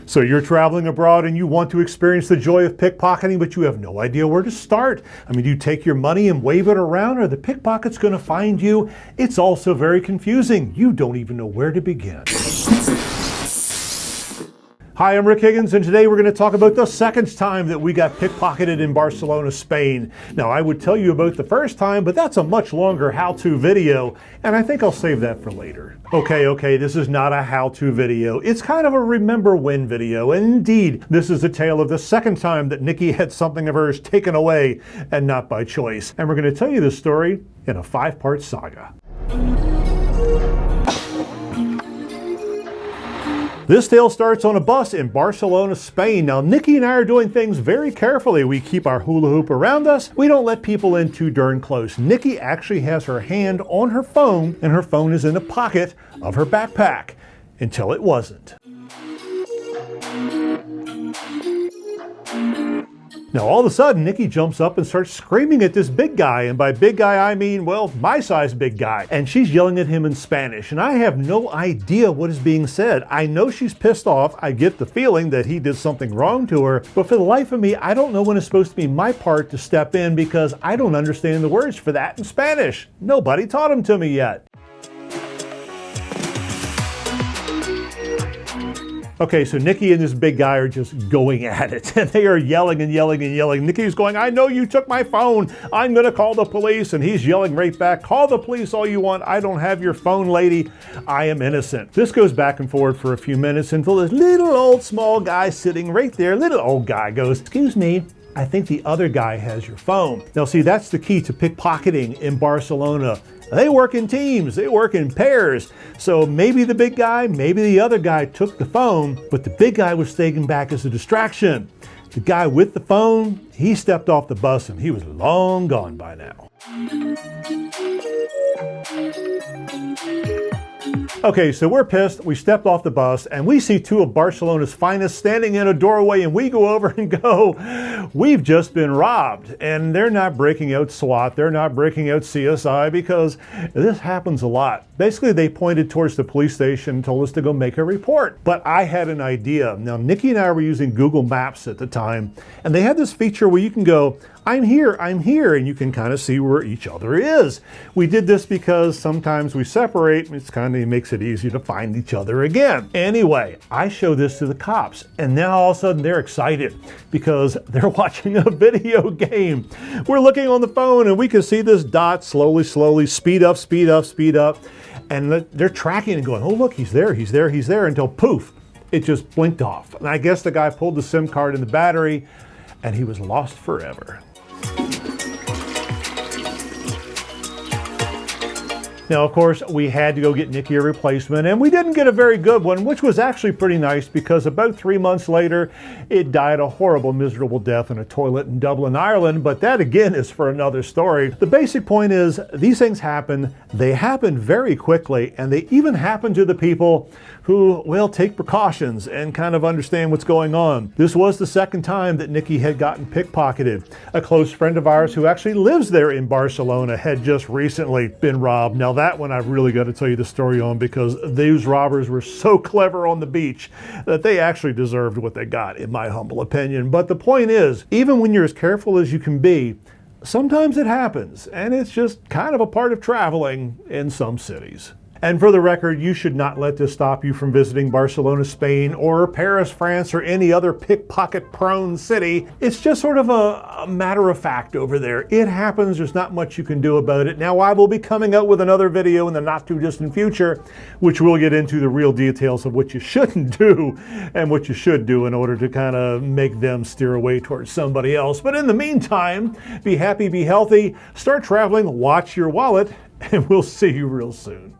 So you're traveling abroad and you want to experience the joy of pickpocketing, but you have no idea where to start. I mean, do you take your money and wave it around? Are the pickpockets going to find you? It's also very confusing. You don't even know where to begin. Hi, I'm Rick Higgins, and today we're going to talk about the second time that we got pickpocketed in Barcelona, Spain. Now, I would tell you about the first time, but that's a much longer how-to video, and I think I'll save that for later. Okay, this is not a how-to video. It's kind of a remember when video, and indeed, this is a tale of the second time that Nikki had something of hers taken away, and not by choice. And we're going to tell you this story in a 5-part saga. This tale starts on a bus in Barcelona, Spain. Now, Nikki and I are doing things very carefully. We keep our hula hoop around us. We don't let people in too darn close. Nikki actually has her hand on her phone, and her phone is in the pocket of her backpack, until it wasn't. Now, all of a sudden, Nikki jumps up and starts screaming at this big guy. And by big guy, I mean, well, my size big guy. And she's yelling at him in Spanish. And I have no idea what is being said. I know she's pissed off. I get the feeling that he did something wrong to her. But for the life of me, I don't know when it's supposed to be my part to step in because I don't understand the words for that in Spanish. Nobody taught them to me yet. Okay, so Nikki and this big guy are just going at it, and they are yelling and yelling and yelling. Nikki's going, I know you took my phone. I'm going to call the police. And he's yelling right back, call the police all you want. I don't have your phone, lady. I am innocent. This goes back and forth for a few minutes until this little old small guy sitting right there, little old guy goes, excuse me, I think the other guy has your phone. Now, see, that's the key to pickpocketing in Barcelona. They work in teams, they work in pairs. So maybe the big guy, maybe the other guy took the phone, but the big guy was staying back as a distraction. The guy with the phone, he stepped off the bus and he was long gone by now. Okay, so we're pissed. We stepped off the bus and we see two of Barcelona's finest standing in a doorway, and we go over and go, we've just been robbed. And they're not breaking out SWAT, they're not breaking out CSI, because this happens a lot. Basically, they pointed towards the police station and told us to go make a report. But I had an idea. Now, Nikki and I were using Google Maps at the time, and they had this feature where you can go, I'm here, and you can kind of see where each other is. We did this because sometimes we separate, and it kind of makes it easier to find each other again. Anyway, I show this to the cops, and now all of a sudden they're excited because they're watching a video game. We're looking on the phone, and we can see this dot slowly, speed up, and they're tracking and going, oh, look, he's there, until poof, it just blinked off. And I guess the guy pulled the SIM card in the battery, and he was lost forever. Now, of course, we had to go get Nikki a replacement, and we didn't get a very good one, which was actually pretty nice because about 3 months later, it died a horrible, miserable death in a toilet in Dublin, Ireland. But that, again, is for another story. The basic point is these things happen. They happen very quickly, and they even happen to the people who, well, take precautions and kind of understand what's going on. This was the second time that Nikki had gotten pickpocketed. A close friend of ours who actually lives there in Barcelona had just recently been robbed. Now, that one I've really got to tell you the story on because these robbers were so clever on the beach that they actually deserved what they got, in my humble opinion. But the point is, even when you're as careful as you can be, sometimes it happens, and it's just kind of a part of traveling in some cities. And for the record, you should not let this stop you from visiting Barcelona, Spain, or Paris, France, or any other pickpocket-prone city. It's just sort of a matter of fact over there. It happens. There's not much you can do about it. Now, I will be coming out with another video in the not-too-distant future, which will get into the real details of what you shouldn't do and what you should do in order to kind of make them steer away towards somebody else. But in the meantime, be happy, be healthy, start traveling, watch your wallet, and we'll see you real soon.